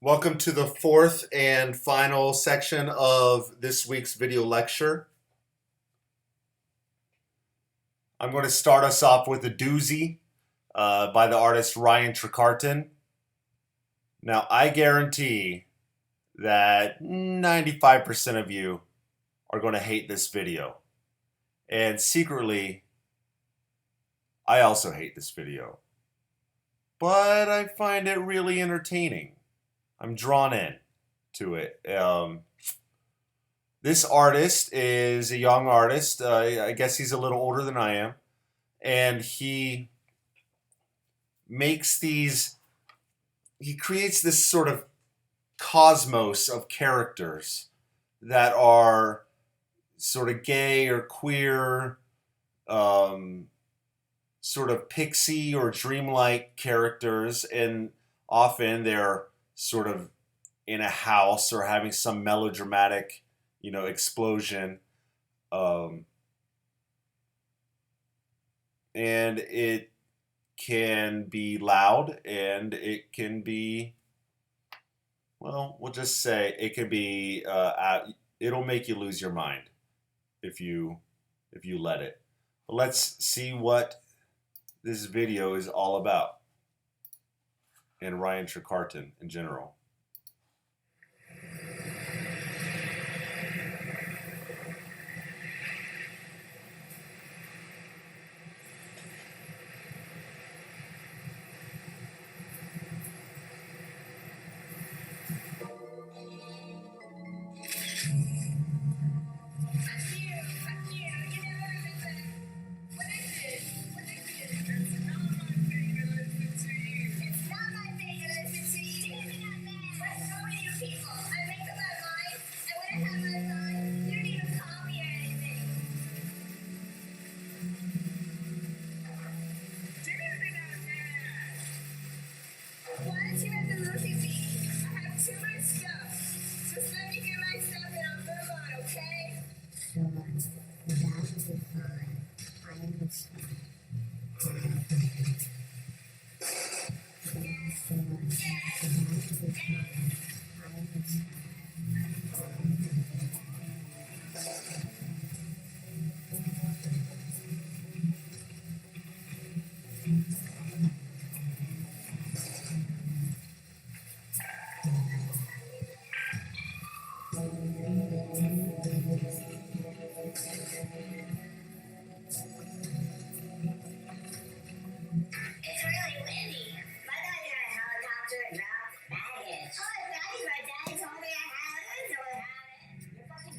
Welcome to the fourth and final section of this week's video lecture. I'm going to start us off with a doozy by the artist Ryan Trecartin. Now, I guarantee that 95% of you are going to hate this video. And secretly, I also hate this video. But I find it really entertaining. I'm drawn in to it. This artist is a young artist. I guess he's a little older than I am. And he creates this sort of cosmos of characters that are sort of gay or queer, sort of pixie or dreamlike characters. And often they're sort of in a house or having some melodramatic, explosion. And it can be loud and it can be, well, we'll just say it can be, it'll make you lose your mind if you let it. But let's see what this video is all about, and Ryan Trecartin in general.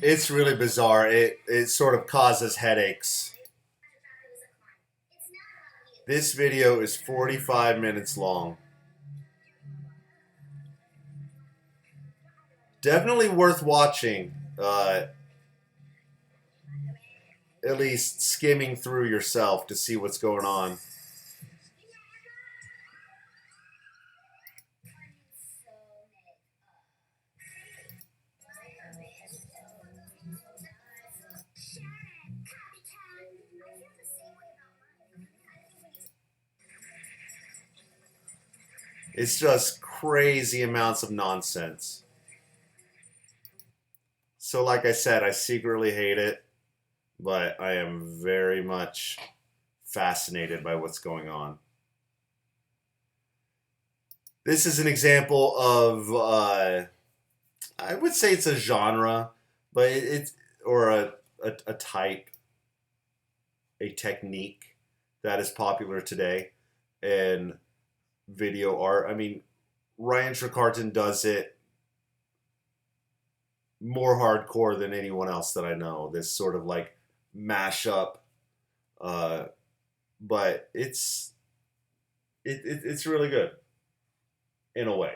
It's really bizarre. It sort of causes headaches. This video is 45 minutes long. Definitely worth watching, at least skimming through yourself to see what's going on. It's just crazy amounts of nonsense. So like I said, I secretly hate it, but I am very much fascinated by what's going on. This is an example of, I would say it's a genre, but it's, or a type, a technique that is popular today in video art. I mean, Ryan Trecartin does it more hardcore than anyone else that I know. This sort of like mashup, but it's really good in a way.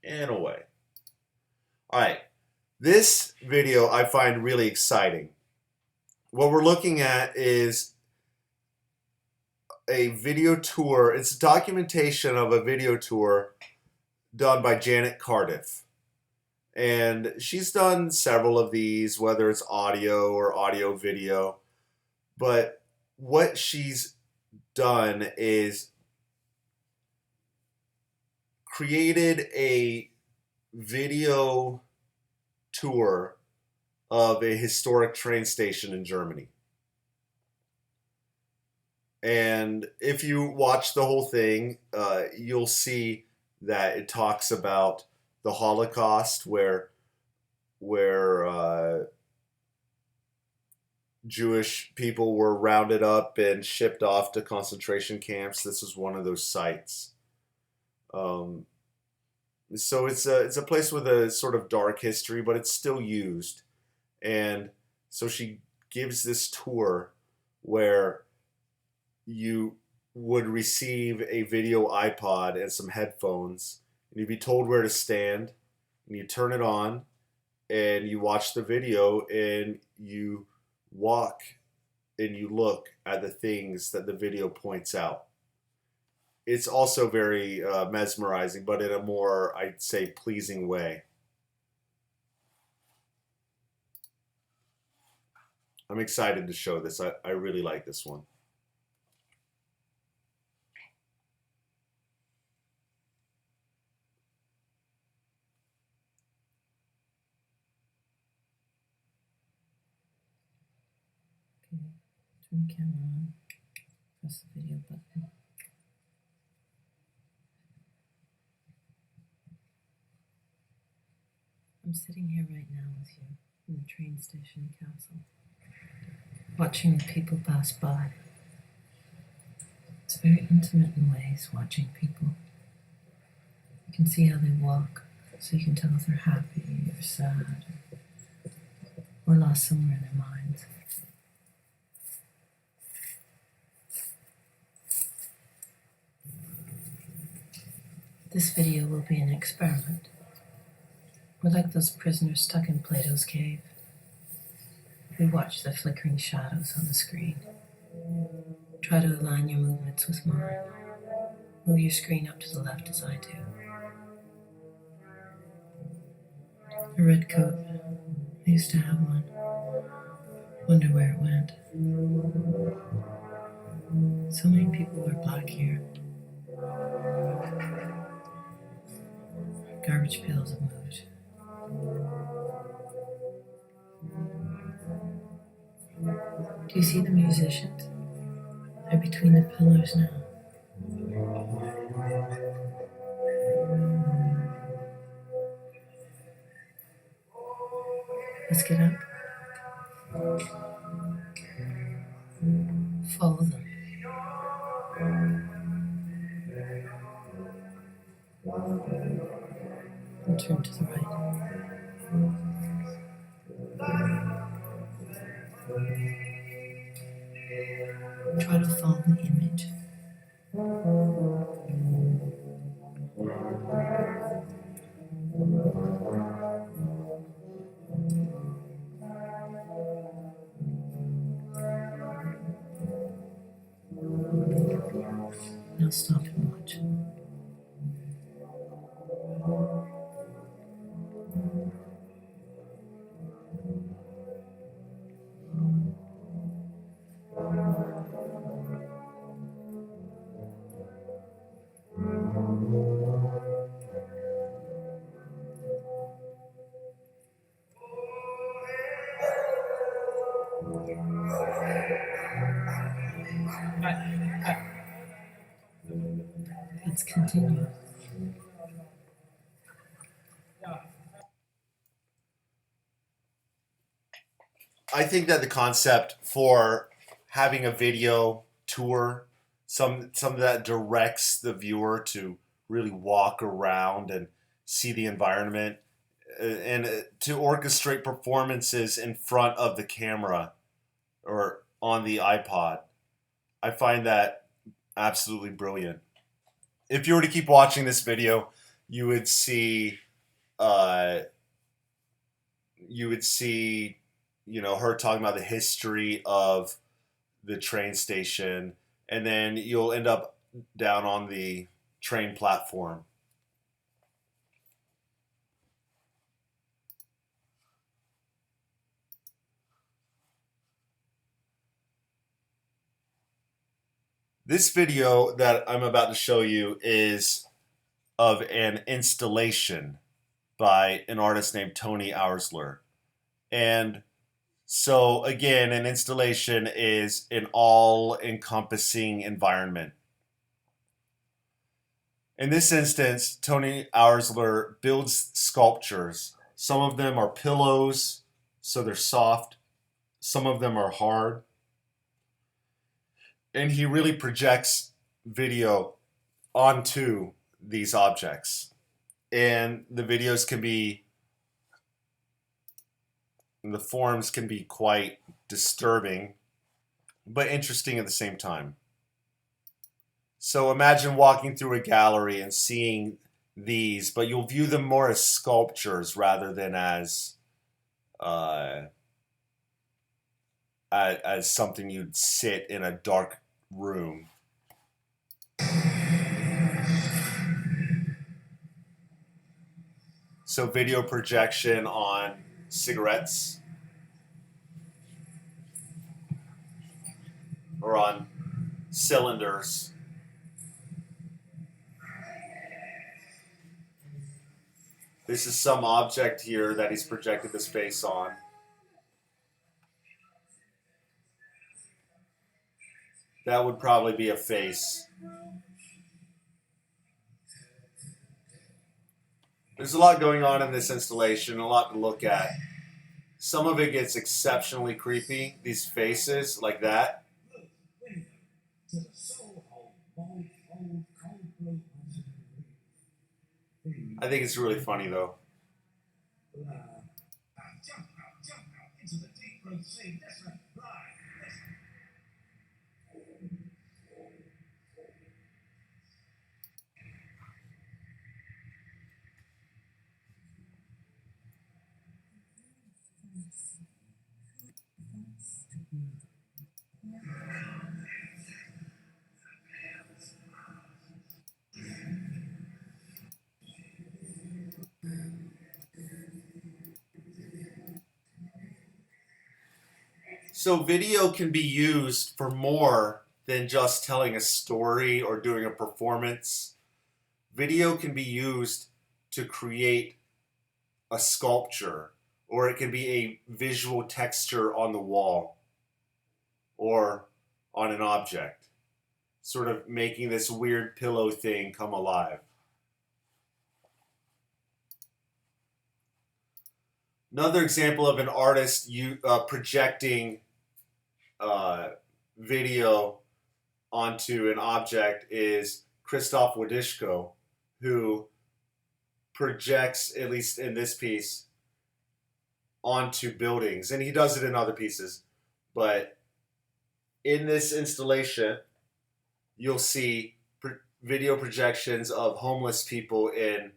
In a way. All right, this video I find really exciting. What we're looking at is a video tour. It's a documentation of a video tour done by Janet Cardiff. And she's done several of these, whether it's audio or audio video. But what she's done is created a video tour of a historic train station in Germany. And if you watch the whole thing, you'll see that it talks about the Holocaust, where Jewish people were rounded up and shipped off to concentration camps. This was one of those sites. Um, so it's a place with a sort of dark history, but it's still used. And so she gives this tour where you would receive a video iPod and some headphones, and you'd be told where to stand, and you turn it on, and you watch the video, and you walk and you look at the things that the video points out. It's also very mesmerizing, but in a more, I'd say, pleasing way. I'm excited to show this. I really like this one. Okay, turn the camera on, press the video button. I'm sitting here right now with you in the train station in Kassel, watching the people pass by. It's very intimate in ways, watching people. You can see how they walk, so you can tell if they're happy or sad or lost somewhere in their minds. This video will be an experiment. We're like those prisoners stuck in Plato's cave. We watch the flickering shadows on the screen. Try to align your movements with mine. Move your screen up to the left as I do. A red coat. I used to have one. Wonder where it went. So many people wear black here. Garbage pails have moved. Do you see the musicians? They're between the pillars now. Let's get up. Follow them. And turn to the right. Try to follow the image. Now stop and watch. Let's continue. I think that the concept for having a video tour, some that directs the viewer to really walk around and see the environment, and to orchestrate performances in front of the camera or on the iPod, I find that absolutely brilliant. If you were to keep watching this video, you would see, uh, you would see, her talking about the history of the train station, and then you'll end up down on the train platform. This video that I'm about to show you is of an installation by an artist named Tony Oursler. And so, again, an installation is an all-encompassing environment. In this instance, Tony Oursler builds sculptures. Some of them are pillows, so they're soft. Some of them are hard. And he really projects video onto these objects. And the videos can be, the forms can be quite disturbing, but interesting at the same time. So imagine walking through a gallery and seeing these, but you'll view them more as sculptures rather than as something you'd sit in a dark room. So video projection on cigarettes or on cylinders. This is some object here that he's projected this face on. That would probably be a face. There's a lot going on in this installation, a lot to look at. Some of it gets exceptionally creepy, these faces like that. I think it's really funny though. So video can be used for more than just telling a story or doing a performance. Video can be used to create a sculpture, or it can be a visual texture on the wall or on an object, sort of making this weird pillow thing come alive. Another example of an artist projecting video onto an object is Krzysztof Wodiszko, who projects, at least in this piece, onto buildings. And he does it in other pieces. But in this installation, you'll see video projections of homeless people in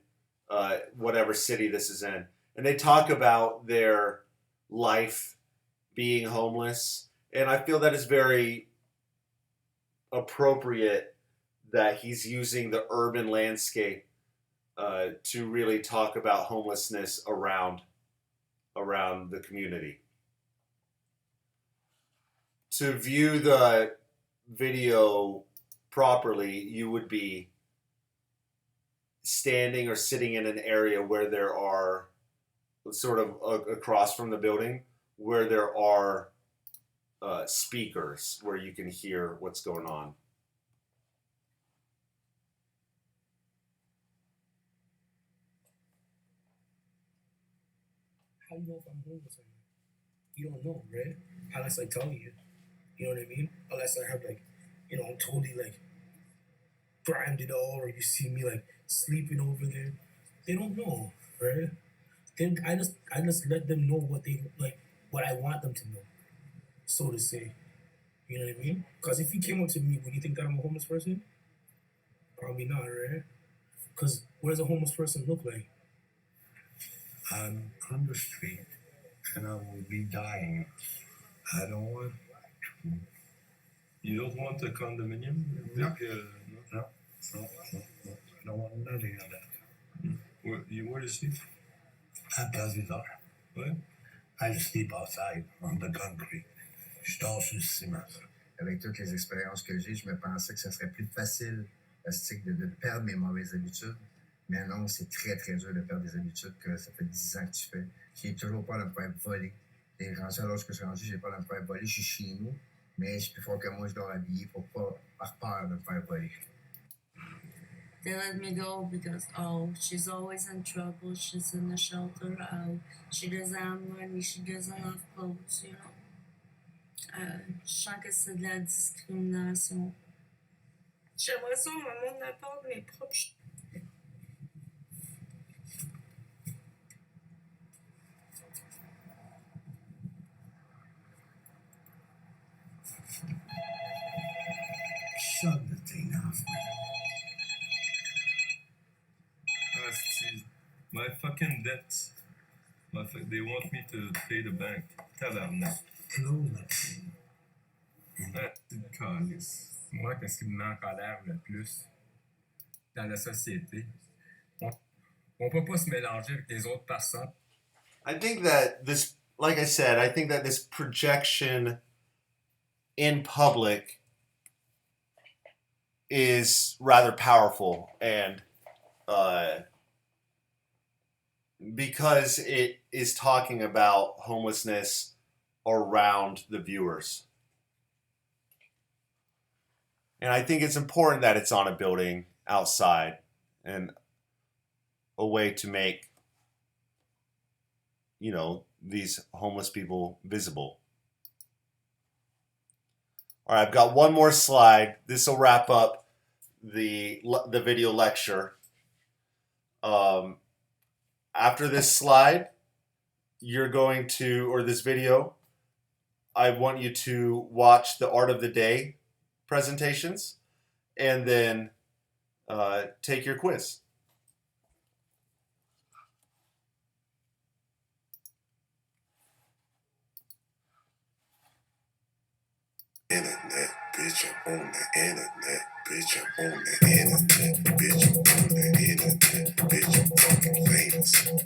whatever city this is in. And they talk about their life being homeless. And I feel that is very appropriate that he's using the urban landscape to really talk about homelessness around the community. To view the video properly, you would be standing or sitting in an area where there are, sort of across from the building, where there are speakers where you can hear what's going on. How do you know if I'm homeless or not? You don't know, right? Unless I tell you. You know what I mean? Unless I have I'm totally primed it all, or you see me sleeping over there. They don't know, right? Then I just let them know what they what I want them to know, so to say. You know what I mean? Because if you came up to me, would you think that I'm a homeless person? Probably not, right? Because what does a homeless person look like? I'm on the street and I will be dying. I don't want to. You don't want a condominium? No. No. No. I don't want nothing of that. Where is it? À Place des Arts. Ouais. I sleep outside on the concrete. Je dors sur le ciment. Avec toutes les expériences que j'ai, je me pensais que ça serait plus facile de perdre mes mauvaises habitudes. Mais non, c'est très, très dur de perdre des habitudes que ça fait 10 ans que tu fais. J'ai toujours peur de me faire voler. Et rendu à l'âge que je suis rendu, j'ai peur de me faire voler. Je suis chez nous, mais je suis plus fort que moi, je dois habiller pour pas avoir peur de me faire voler. They let me go because, oh, she's always in trouble. She's in the shelter. Oh, she doesn't have money. She doesn't have clothes, you know. Je sens que c'est de la discrimination. J'aimerais ça, maman, n'apporte mes propres. Shut the thing off, man. Asti. My fucking debts. They want me to pay the bank. Tabarnak. Close that thing. Asti de calice. Moi, qu'est-ce qui me met en colère le plus dans la société? On peut pas se mélanger avec les autres personnes. I think that this, like I said, I think that this projection in public is rather powerful, and because it is talking about homelessness around the viewers. And I think it's important that it's on a building outside and a way to make, you know, these homeless people visible. All right, I've got one more slide. This will wrap up the video lecture. After this slide, you're going to, or this video, I want you to watch the Art of the Day presentations and then take your quiz. Internet, bitch, I'm on the internet, bitch, I'm on the internet, bitch, I'm on the internet, bitch, I'm fucking famous, I'm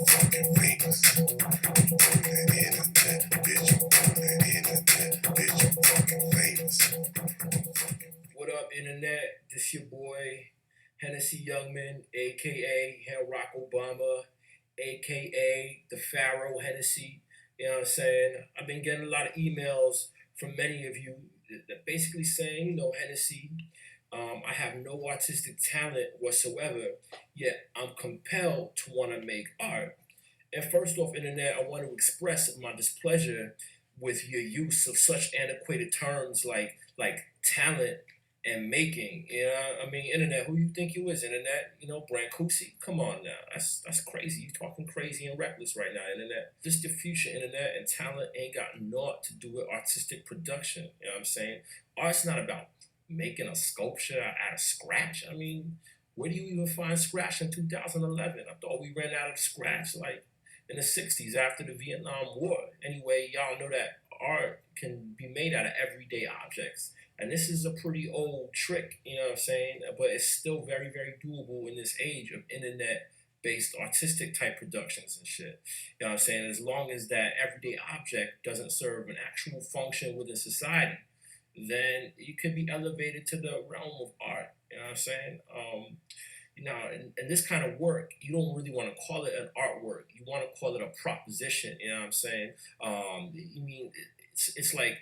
fucking famous, on the internet, bitch, I'm on the internet, bitch, I'm fucking famous. What up, internet? This your boy, Hennessy Youngman, aka Barack Obama, aka the Pharaoh Hennessy. You know what I'm saying? I've been getting a lot of emails from many of you that basically saying, you know, Hennessy, I have no artistic talent whatsoever, yet I'm compelled to want to make art. And first off, internet, I want to express my displeasure with your use of such antiquated terms like talent and making. You know, I mean, internet, who you think you is, internet? You know, Brancusi? Come on now. That's crazy. You talking crazy and reckless right now, internet. This the future, internet, and talent ain't got naught to do with artistic production. You know what I'm saying? Art's not about making a sculpture out of scratch. I mean, where do you even find scratch in 2011? I thought we ran out of scratch like in the 60s after the Vietnam War. Anyway, y'all know that art can be made out of everyday objects. And this is a pretty old trick, you know what I'm saying? But it's still very, very doable in this age of internet-based artistic type productions and shit. You know what I'm saying? As long as that everyday object doesn't serve an actual function within society, then you could be elevated to the realm of art. You know what I'm saying? You know, and this kind of work, you don't really want to call it an artwork. You want to call it a proposition. You know what I'm saying? You mean it's like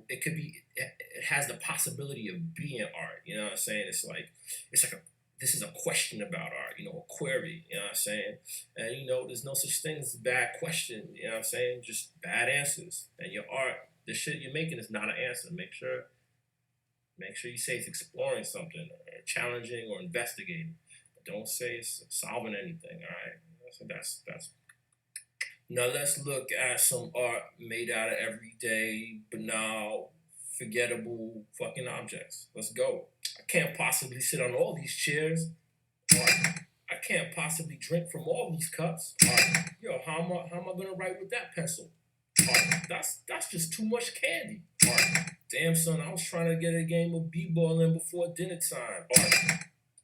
it could be. It has the possibility of being art. You know what I'm saying? It's like this is a question about art. You know, a query. You know what I'm saying? And you know, there's no such thing as a bad question. You know what I'm saying? Just bad answers. And your art, the shit you're making is not an answer. Make sure you say it's exploring something, or challenging, or investigating. But don't say it's solving anything. All right. So that's. Now let's look at some art made out of everyday, banal, forgettable fucking objects. Let's go. I can't possibly sit on all these chairs. Art. I can't possibly drink from all these cups. Art. Yo, how am I gonna write with that pencil? Art. That's just too much candy. Art. Damn son, I was trying to get a game of b-ball in before dinner time. Art.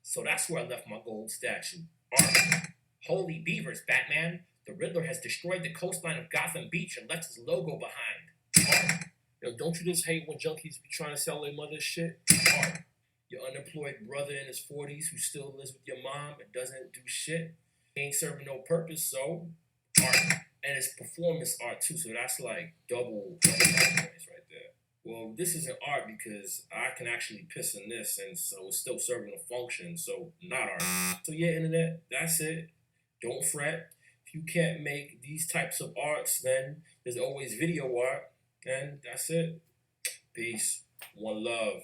So that's where I left my gold statue. Art. Holy beavers, Batman. The Riddler has destroyed the coastline of Gotham Beach and left his logo behind. Art. Yo, don't you just hate when junkies be trying to sell their mother's shit? Art. your unemployed brother in his 40s who still lives with your mom and doesn't do shit. He ain't serving no purpose, so art. And it's performance art too, so that's like double points right there. Well, this isn't art because I can actually piss in this, and so it's still serving a function, so not art. So yeah, internet, that's it. Don't fret. If you can't make these types of arts, then there's always video art, and that's it. Peace. One love.